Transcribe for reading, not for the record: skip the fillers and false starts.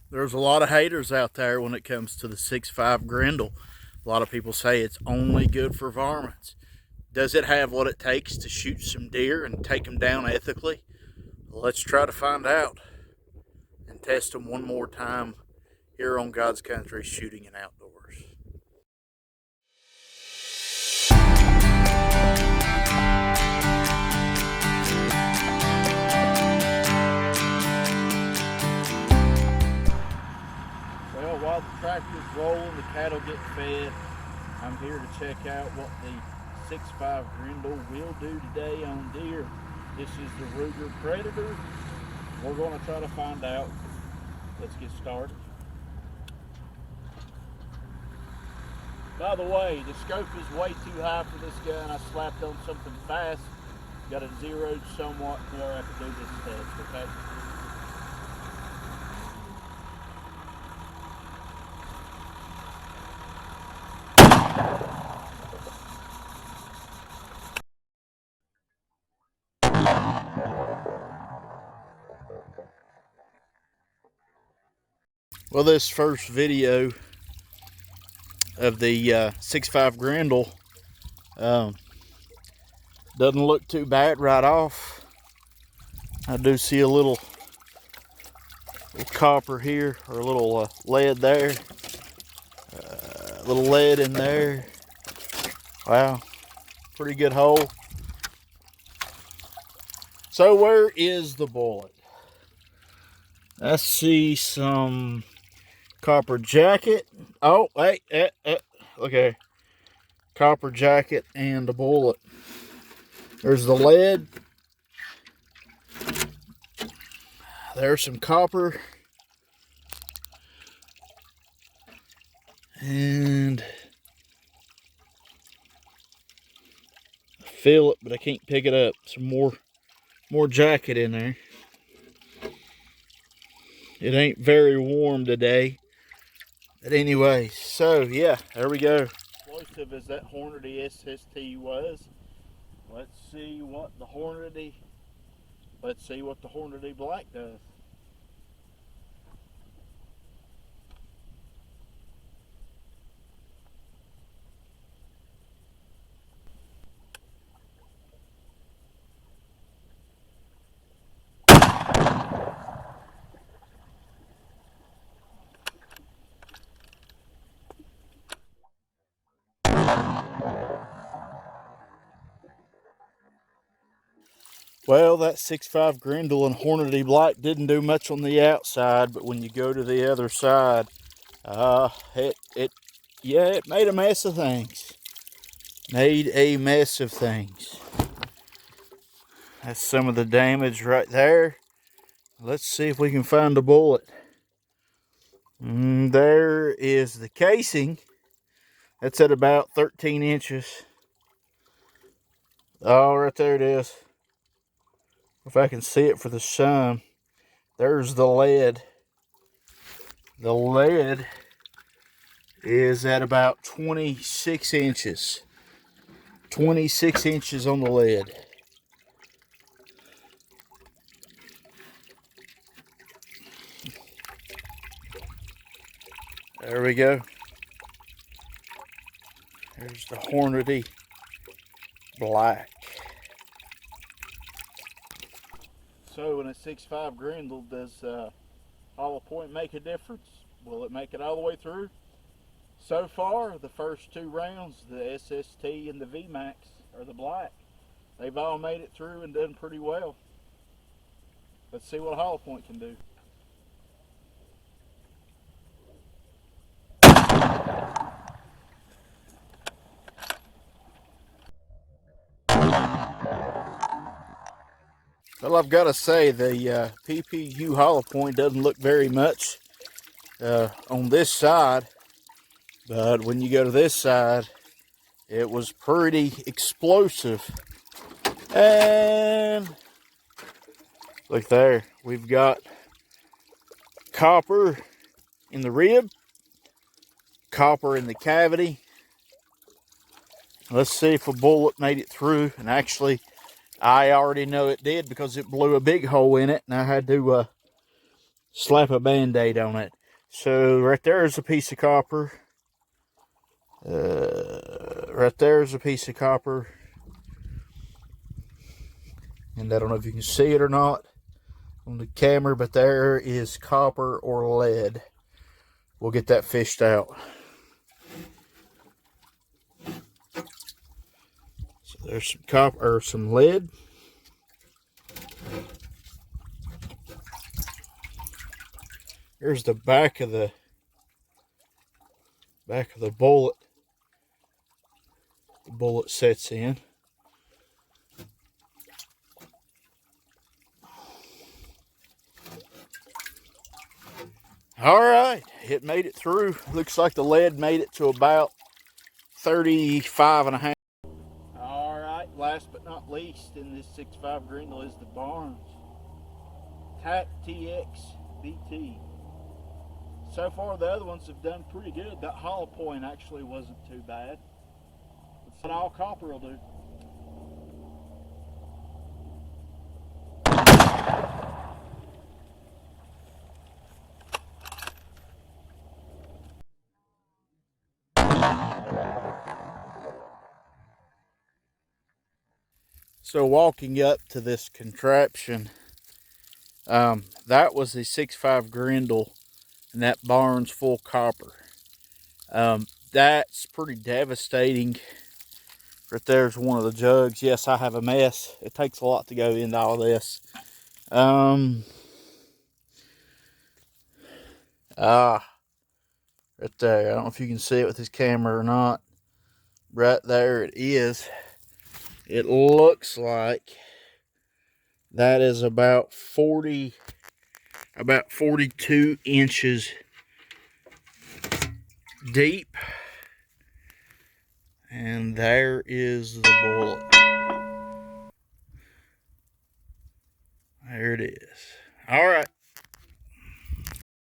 There's a lot of haters out there when it comes to the 6.5 Grindel. A lot of people say it's only good for varmints. Does it have what it takes to shoot some deer and take them down ethically? Let's try to find out and test them one more time here on God's Country Shooting and Outdoors. Well, while the tractor's rolling, the cattle get fed, I'm here to check out what the 6.5 Grindel will do today on deer. This is the Ruger Predator. We're going to try to find out. Let's get started. By the way, the scope is way too high for this gun. I slapped on something fast, got it zeroed somewhat to where I can do this test, okay? Well, this first video of the 6.5 Grindel doesn't look too bad right off. I do see a little copper here, or a little lead there, a little lead in there. Wow, pretty good hole. So where is the bullet? I see some copper jacket. Oh, hey, okay. Copper jacket and a bullet. There's the lead. There's some copper. And I feel it, but I can't pick it up. Some more jacket in there. It ain't very warm today. But anyway, so yeah, there we go. Explosive as that Hornady SST was. Let's see what the Hornady Black does. Well, that 6.5 Grindel and Hornady Black didn't do much on the outside, but when you go to the other side, it made a mess of things. Made a mess of things. That's some of the damage right there. Let's see if we can find a bullet. There is the casing. That's at about 13 inches. Oh, right there it is. If I can see it for the sun. There's the lead. The lead is at about 26 inches. 26 inches on the lead. There we go. There's the Hornady Black. So when a 6.5 Grindel, does hollow point make a difference? Will it make it all the way through? So far, the first two rounds, the SST and the VMAX, or the Black, they've all made it through and done pretty well. Let's see what a hollow point can do. Well, I've got to say the PPU hollow point doesn't look very much on this side, but when you go to this side, it was pretty explosive. And look there, we've got copper in the rib, copper in the cavity. Let's see if a bullet made it through. And actually, I already know it did because it blew a big hole in it, and I had to slap a band-aid on it. So right there is a piece of copper. Right there is a piece of copper. And I don't know if you can see it or not on the camera, but there is copper or lead. We'll get that fished out. So there's some copper or some lead. Here's the back of the bullet. The bullet sets in. All right, it made it through. Looks like the lead made it to about 35.5. All right, last but not least in this 6.5 Grindel is the Barnes TAC TX BT. So far, the other ones have done pretty good. That hollow point actually wasn't too bad. But all copper will do. So walking up to this contraption, that was the 6.5 Grindel and that Barnes full copper. That's pretty devastating. Right there's one of the jugs. Yes, I have a mess. It takes a lot to go into all this. Right there. I don't know if you can see it with this camera or not. Right there it is. It looks like that is about 42 inches deep. And there is the bullet. There it is. All right.